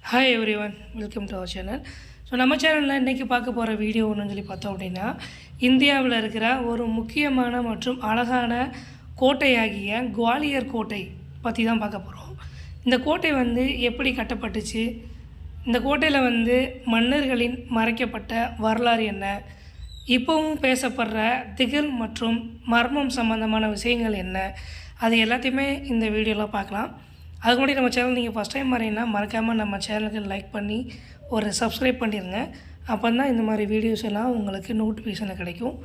Hi everyone, welcome to our channel. So நம்ம சேனலில் இன்றைக்கி பார்க்க போகிற வீடியோ ஒன்றுன்னு சொல்லி பார்த்தோம் அப்படின்னா, இந்தியாவில் இருக்கிற ஒரு முக்கியமான மற்றும் அழகான கோட்டையாகிய குவாலியர் கோட்டை பற்றி தான் பார்க்க போகிறோம். இந்த கோட்டை எப்படி கட்டப்பட்டுச்சு, இந்த கோட்டையில் மன்னர்களின் மறைக்கப்பட்ட வரலாறு என்ன, இப்போவும் பேசப்படுற திகில் மற்றும் மர்மம் சம்பந்தமான விஷயங்கள் என்ன, அது எல்லாத்தையுமே இந்த வீடியோவில் பார்க்கலாம். அதுக்கு முன்னாடி நம்ம சேனல் நீங்கள் ஃபஸ்ட் டைம் வரீங்கன்னா மறக்காமல் நம்ம சேனலுக்கு லைக் பண்ணி ஒரு சப்ஸ்கிரைப் பண்ணிடுங்க. அப்போ தான் இந்த மாதிரி வீடியோஸ் எல்லாம் உங்களுக்கு நோட்டிஃபிகேஷனில் கிடைக்கும்.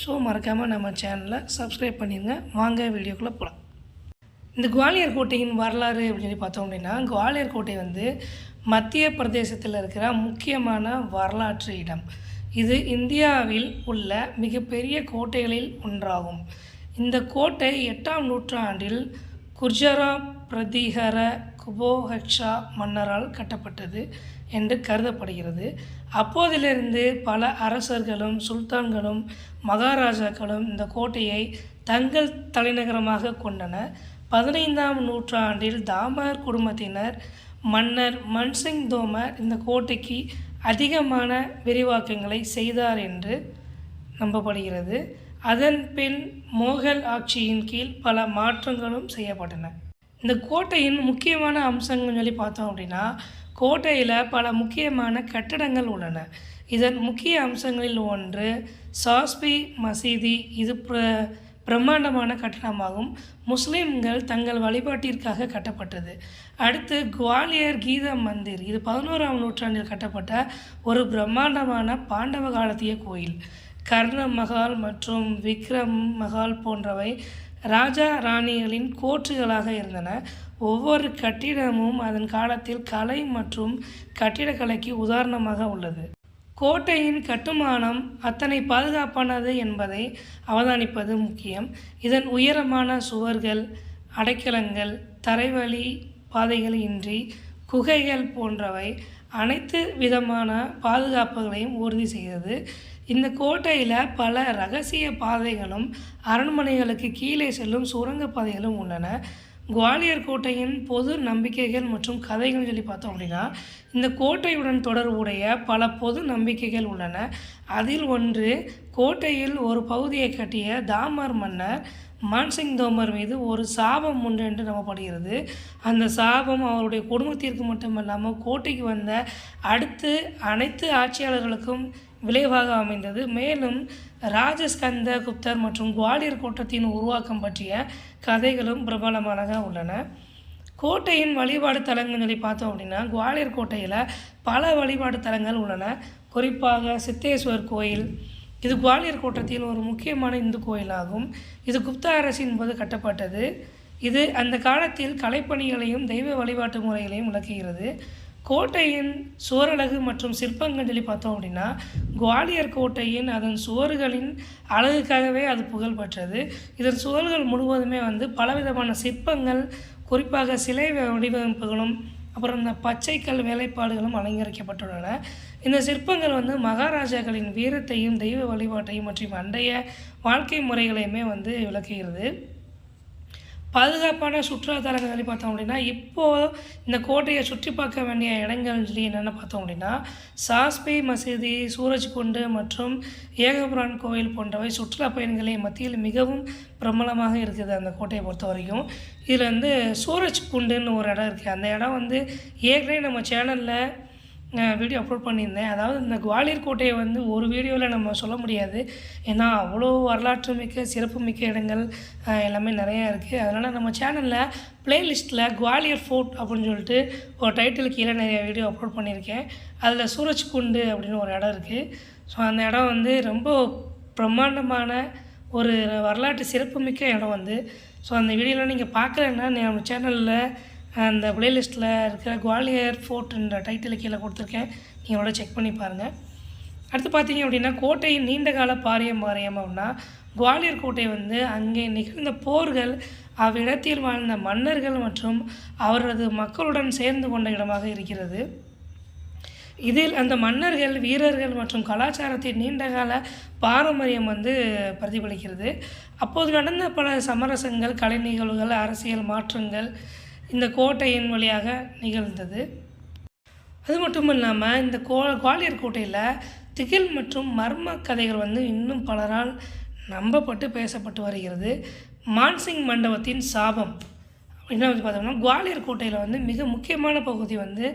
ஸோ மறக்காமல் நம்ம சேனலை சப்ஸ்கிரைப் பண்ணிடுங்க. வாங்க வீடியோக்குள்ளே போகலாம். இந்த குவாலியர் கோட்டையின் வரலாறு அப்படின்னு சொல்லி பார்த்தோம் அப்படின்னா, குவாலியர் கோட்டை மத்திய பிரதேசத்தில் இருக்கிற முக்கியமான வரலாற்று இடம். இது இந்தியாவில் உள்ள மிகப்பெரிய கோட்டைகளில் ஒன்றாகும். இந்த கோட்டை 8ஆம் நூற்றாண்டில் குர்ஜரா பிரதிஹர குபோஹக்ஷா மன்னரால் கட்டப்பட்டது என்று கருதப்படுகிறது. அப்போதிலிருந்து பல அரசர்களும் சுல்தான்களும் மகாராஜாக்களும் இந்த கோட்டையை தங்கள் தலைநகரமாக கொண்டனர். 15ஆம் நூற்றாண்டில் தாமர் குடும்பத்தினர் மன்னர் மன்சிங் தோமர் இந்த கோட்டைக்கு அதிகமான விரிவாக்கங்களை செய்தார் என்று நம்பப்படுகிறது. அதன் பின் மோகல் ஆட்சியின் கீழ் பல மாற்றங்களும் செய்யப்பட்டன. இந்த கோட்டையின் முக்கியமான அம்சங்கள் சொல்லி பார்த்தோம் அப்படின்னா, கோட்டையில் பல முக்கியமான கட்டடங்கள் உள்ளன. இதன் முக்கிய அம்சங்களில் ஒன்று சாஸ்பி மசீதி. இது பிரம்மாண்டமான கட்டடமாகும். முஸ்லீம்கள் தங்கள் வழிபாட்டிற்காக கட்டப்பட்டது. அடுத்து குவாலியர் கீத மந்திர். இது 11ஆம் நூற்றாண்டில் கட்டப்பட்ட ஒரு பிரம்மாண்டமான பாண்டவ காலத்திய கோயில். கர்ண மஹால் மற்றும் விக்ரம் மஹால் போன்றவை ராஜா ராணிகளின் கோற்றுகளாக இருந்தன. ஒவ்வொரு கட்டிடமும் அதன் காலத்தில் கலை மற்றும் கட்டிடக்கலைக்கு உதாரணமாக உள்ளது. கோட்டையின் கட்டுமானம் அத்தனை பாதுகாப்பானது என்பதை அவதானிப்பது முக்கியம். இதன் உயரமான சுவர்கள், அடைக்கலங்கள், தரைவழி பாதைகள் இன்றி குகைகள் போன்றவை அனைத்து விதமான பாதுகாப்புகளையும் உறுதி செய்தது. இந்த கோட்டையில் பல இரகசிய பாதைகளும் அரண்மனைகளுக்கு கீழே செல்லும் சுரங்க பாதைகளும் உள்ளன. குவாலியர் கோட்டையின் பொது நம்பிக்கைகள் மற்றும் கதைகள் சொல்லி பார்த்தோம் அப்படின்னா, இந்த கோட்டையுடன் தொடர்புடைய பல பொது நம்பிக்கைகள் உள்ளன. அதில் ஒன்று, கோட்டையில் ஒரு பகுதியை கட்டிய தாமர் மன்னர் மான்சிங் தோமர் மீது ஒரு சாபம் உண்டு என்று நம்பப்படுகிறது. அந்த சாபம் அவருடைய குடும்பத்திற்கு மட்டுமல்லாமல் கோட்டைக்கு வந்த அடுத்து அனைத்து ஆட்சியாளர்களுக்கும் விளைவாக அமைந்தது. மேலும் ராஜஸ்கந்த குப்தர் மற்றும் குவாலியர் கோட்டத்தின் உருவாக்கம் பற்றிய கதைகளும் பிரபலமாக உள்ளன. கோட்டையின் வழிபாடு தலங்கள் சொல்லி பார்த்தோம் அப்படின்னா, குவாலியர் கோட்டையில் பல வழிபாடு தலங்கள் உள்ளன. குறிப்பாக சித்தேஸ்வர் கோயில். இது குவாலியர் கோட்டத்தில் ஒரு முக்கியமான இந்து கோயிலாகும். இது குப்த அரசின் போது கட்டப்பட்டது. இது அந்த காலத்தில் கலைப்பணிகளையும் தெய்வ வழிபாட்டு முறைகளையும் விளக்குகிறது. கோட்டையின் சுவரழகு மற்றும் சிற்பங்கள் சொல்லி பார்த்தோம் அப்படின்னா, குவாலியர் கோட்டையின் அதன் சுவர்களின் அழகுக்காகவே அது புகழ்பெற்றது. இதன் சுவர்கள் முழுவதுமே பலவிதமான சிற்பங்கள், குறிப்பாக சிலை வடிவமைப்புகளும் அப்புறம் இந்த பச்சைக்கல் வேலைப்பாடுகளும் அலங்கரிக்கப்பட்டுள்ளன. இந்த சிற்பங்கள் மகாராஜாக்களின் வீரத்தையும் தெய்வ வழிபாட்டையும் மற்றும் அண்டைய வாழ்க்கை முறைகளையுமே விளக்குகிறது. பாதுகாப்பான சுற்றுலாத்தலங்கள் சொல்லி பார்த்தோம் அப்படின்னா, இப்போது இந்த கோட்டையை சுற்றி பார்க்க வேண்டிய இடங்கள் சொல்லி என்னென்ன பார்த்தோம் அப்படின்னா, சாஸ்பி மசீதி, சூரஜ்குண்டு மற்றும் ஏகபுரான் கோயில் போன்றவை சுற்றுலா பயணிகளின் மத்தியில் மிகவும் பிரபலமாக இருக்குது. அந்த கோட்டையை பொறுத்த வரைக்கும் இதில் சூரஜ்குண்டுன்னு ஒரு இடம் இருக்குது. அந்த இடம் ஏற்கனவே நம்ம சேனலில் வீடியோ அப்லோட் பண்ணியிருந்தேன். அதாவது இந்த குவாலியர் கோட்டையை ஒரு வீடியோவில் நம்ம சொல்ல முடியாது. ஏன்னா அவ்வளோ வரலாற்று மிக்க சிறப்பு மிக்க இடங்கள் எல்லாமே நிறையா இருக்குது. அதனால் நம்ம சேனலில் ப்ளேலிஸ்ட்டில் குவாலியர் ஃபோர்ட் அப்படின்னு சொல்லிட்டு ஒரு டைட்டில் கீழே நிறைய வீடியோ அப்லோட் பண்ணியிருக்கேன். அதில் சூரஜ்குண்டு அப்படின்னு ஒரு இடம் இருக்குது. ஸோ அந்த இடம் ரொம்ப பிரம்மாண்டமான ஒரு வரலாற்று சிறப்புமிக்க இடம். ஸோ அந்த வீடியோவில் நீங்கள் பார்க்கலன்னா நம்ம சேனலில் அந்த ப்ளேலிஸ்ட்டில் இருக்கிற குவாலியர் ஃபோர்ட்ன்ற டைட்டில் கீழே கொடுத்துருக்கேன். நீங்களோட செக் பண்ணி பாருங்கள். அடுத்து பார்த்தீங்க அப்படின்னா, கோட்டையின் நீண்டகால பாரம்பரியம் அப்படின்னா, குவாலியர் கோட்டை அங்கே நிகழ்ந்த போர்கள், அவ்விடத்தில் வாழ்ந்த மன்னர்கள் மற்றும் அவரது மக்களுடன் சேர்ந்து கொண்ட இடமாக இருக்கிறது. இதில் அந்த மன்னர்கள், வீரர்கள் மற்றும் கலாச்சாரத்தின் நீண்டகால பாரம்பரியம் பிரதிபலிக்கிறது. அப்போது நடந்த பல சமரசங்கள், கலை நிகழ்வுகள், அரசியல் மாற்றங்கள் இந்த கோட்டையின் வழியாக நிகழ்ந்தது. அது மட்டும் இல்லாமல் இந்த குவாலியர் கோட்டையில் திகில் மற்றும் மர்ம கதைகள் வந்து இன்னும் பலரால் நம்பப்பட்டு பேசப்பட்டு வருகிறது. மான்சிங் மண்டபத்தின் சாபம் என்ன வந்து பார்த்தோம்னா, குவாலியர் கோட்டையில் வந்து மிக முக்கியமான பகுதி வந்து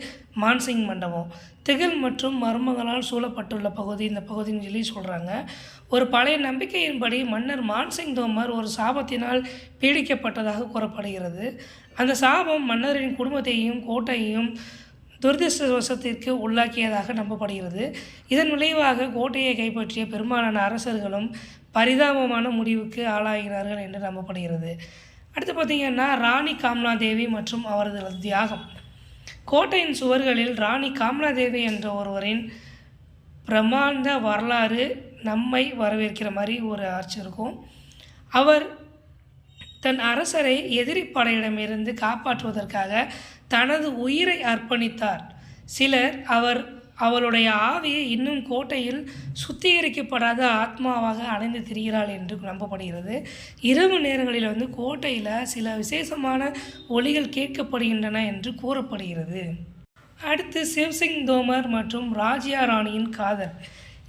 மான்சிங் மண்டபம். திகில் மற்றும் மர்மங்களால் சூழப்பட்டுள்ள பகுதி இந்த பகுதின்னு சொல்லி சொல்கிறாங்க. ஒரு பழைய நம்பிக்கையின்படி மன்னர் மான்சிங் தோமர் ஒரு சாபத்தினால் பீடிக்கப்பட்டதாக கூறப்படுகிறது. அந்த சாபம் மன்னரின் குடும்பத்தையும் கோட்டையையும் துரதிருஷ்டவசத்திற்கு உள்ளாக்கியதாக நம்பப்படுகிறது. இதன் விளைவாக கோட்டையை கைப்பற்றிய பெரும்பாலான அரசர்களும் பரிதாபமான முடிவுக்கு ஆளாகிறார்கள் என்று நம்பப்படுகிறது. அடுத்து பார்த்திங்கன்னா, ராணி காம்லாதேவி மற்றும் அவரது தியாகம். கோட்டையின் சுவர்களில் ராணி காம்லாதேவி என்ற ஒருவரின் பிரம்மாண்ட வரலாறு நம்மை வரவேற்கிற மாதிரி ஒரு ஆட்சி இருக்கும். அவர் தன் அரசரை எதிரி படையிடமிருந்து காப்பாற்றுவதற்காக தனது உயிரை அர்ப்பணித்தார். சிலர் அவளுடைய ஆவியை இன்னும் கோட்டையில் சுத்திகரிக்கப்படாத ஆத்மாவாக அணைந்து திரிகிறாள் என்று நம்பப்படுகிறது. இரவு நேரங்களில் வந்து கோட்டையில் சில விசேஷமான ஒலிகள் கேட்கப்படுகின்றன என்று கூறப்படுகிறது. அடுத்து சிவ்சிங் தோமர் மற்றும் ராஜ்யா ராணியின் காதல்.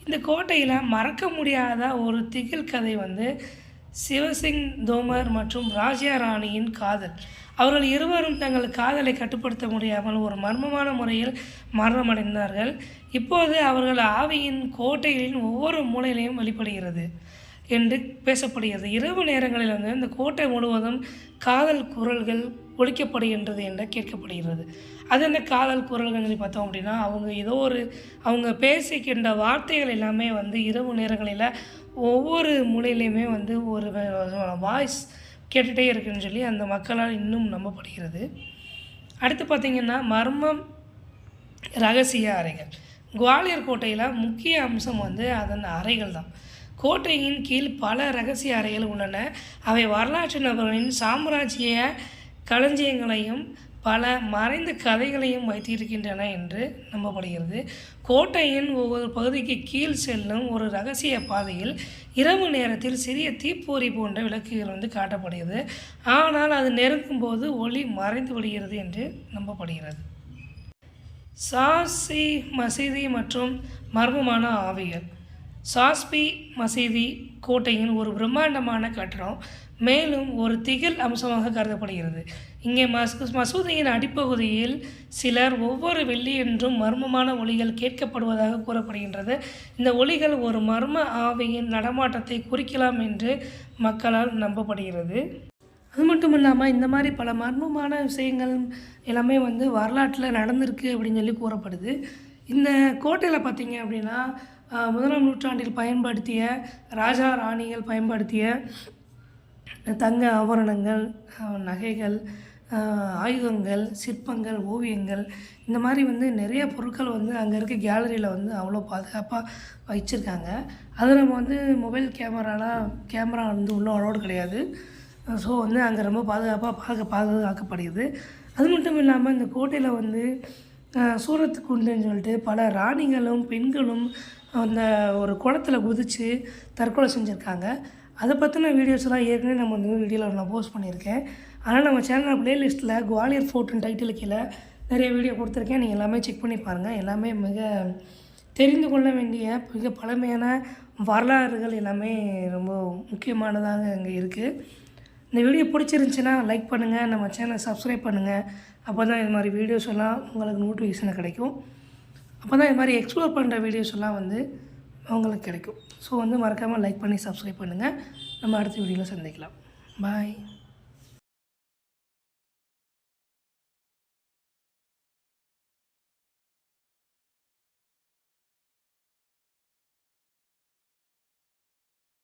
இந்த கோட்டையில் மறக்க முடியாத ஒரு திகில் கதை வந்து சிவசிங் தோமர் மற்றும் ராஜ்யா ராணியின் காதல். அவர்கள் இருவரும் தங்கள் காதலை கட்டுப்படுத்த முடியாமல் ஒரு மர்மமான முறையில் மரணமடைந்தார்கள். இப்போது அவர்கள் ஆவியின் கோட்டைகளின் ஒவ்வொரு மூலையிலையும் வெளிப்படுகிறது என்று பேசப்படுகிறது. இரவு நேரங்களில் வந்து இந்த கோட்டை முழுவதும் காதல் குரல்கள் ஒலிக்கப்படுகின்றது என்று கேட்கப்படுகிறது. அது அந்த காதல் குரல்கள் சொல்லி பார்த்தோம் அப்படின்னா, அவங்க பேசிக்கின்ற வார்த்தைகள் எல்லாமே வந்து இரவு நேரங்களில் ஒவ்வொரு மூலையிலையுமே வந்து ஒரு வாய்ஸ் கேட்டுகிட்டே இருக்குன்னு சொல்லி அந்த மக்களால் இன்னும் நம்பப்படுகிறது. அடுத்து பார்த்திங்கன்னா, மர்மம் ரகசிய அறைகள். குவாலியர் கோட்டையில் முக்கிய அம்சம் வந்து அதன் அறைகள் தான். கோட்டையின் கீழ் பல ரகசிய அறைகள் உள்ளன. அவை வரலாற்று நபர்களின் சாம்ராஜ்ய களஞ்சியங்களையும் பல மறைந்த கதைகளையும் வைத்திருக்கின்றன என்று நம்பப்படுகிறது. கோட்டையின் ஒவ்வொரு பகுதிக்கு கீழ் செல்லும் ஒரு ரகசிய பாதையில் இரவு நேரத்தில் சிறிய தீப்பொறி போன்ற விளக்குகள் வந்து காட்டப்படுகிறது. ஆனால் அது நெருங்கும் போது ஒளி மறைந்து விடுகிறது என்று நம்பப்படுகிறது. சாஸ்பி மசீதி மற்றும் மர்மமான ஆவிகள். சாஸ்பி மசீதி கோட்டையின் ஒரு பிரம்மாண்டமான கட்டடம், மேலும் ஒரு திகில் அம்சமாக கருதப்படுகிறது. இங்கே மசூதியின் அடிப்பகுதியில் சிலர் ஒவ்வொரு வெள்ளியன்றும் மர்மமான ஒலிகள் கேட்கப்படுவதாக கூறப்படுகின்றது. இந்த ஒலிகள் ஒரு மர்ம ஆவியின் நடமாட்டத்தை குறிக்கலாம் என்று மக்களால் நம்பப்படுகிறது. அது மட்டும் இல்லாமல் இந்த மாதிரி பல மர்மமான விஷயங்கள் எல்லாமே வந்து வரலாற்றில் நடந்திருக்கு அப்படின்னு சொல்லி கூறப்படுது. இந்த கோட்டையில் பார்த்திங்க அப்படின்னா, 1ஆம் நூற்றாண்டில் பயன்படுத்திய ராஜா ராணிகள் பயன்படுத்திய தங்க ஆபரணங்கள், நகைகள், ஆயுதங்கள், சிற்பங்கள், ஓவியங்கள், இந்த மாதிரி வந்து நிறைய பொருட்கள் வந்து அங்கே இருக்க கேலரியில் வந்து அவ்வளோ பாதுகாப்பாக வச்சுருக்காங்க. அது நம்ம வந்து மொபைல் கேமரா வந்து உள்ள அலோடு கிடையாது. ஸோ வந்து அங்கே ரொம்ப பாதுகாக்கப்படுகிறது. அது மட்டும் இல்லாமல் இந்த கோட்டையில் வந்து சூரத்து குண்டுன்னு சொல்லிட்டு பல ராணிகளும் பெண்களும் அந்த ஒரு குளத்தில் குதித்து தற்கொலை செஞ்சுருக்காங்க. அதை பற்றின வீடியோஸ்லாம் ஏற்கனவே நம்ம நியூ வீடியோவில் நான் போஸ்ட் பண்ணியிருக்கேன். ஆனால் நம்ம சேனல் ப்ளேலிஸ்ட்டில் குவாலியர் ஃபோர்ட்டின் டைட்டில் கீழே நிறைய வீடியோ கொடுத்துருக்கேன். நீங்கள் எல்லாமே செக் பண்ணி பாருங்கள். எல்லாமே மிக தெரிந்து கொள்ள வேண்டிய மிக பழமையான வரலாறுகள் எல்லாமே ரொம்ப முக்கியமானதாக இங்கே இருக்குது. இந்த வீடியோ பிடிச்சிருந்துச்சின்னா லைக் பண்ணுங்கள், நம்ம சேனலை சப்ஸ்கிரைப் பண்ணுங்கள். அப்போ தான் இது மாதிரி வீடியோஸ் எல்லாம் உங்களுக்கு நோட்டிஃபிகேஷன் கிடைக்கும். அப்போ தான் இது மாதிரி எக்ஸ்ப்ளோர் பண்ணுற வீடியோஸ் எல்லாம் வந்து உங்களுக்கு கிடைக்கும். ஸோ வந்து மறக்காமல் லைக் பண்ணி சப்ஸ்கிரைப் பண்ணுங்கள். நம்ம அடுத்த வீடியோவில் சந்திக்கலாம். பாய்.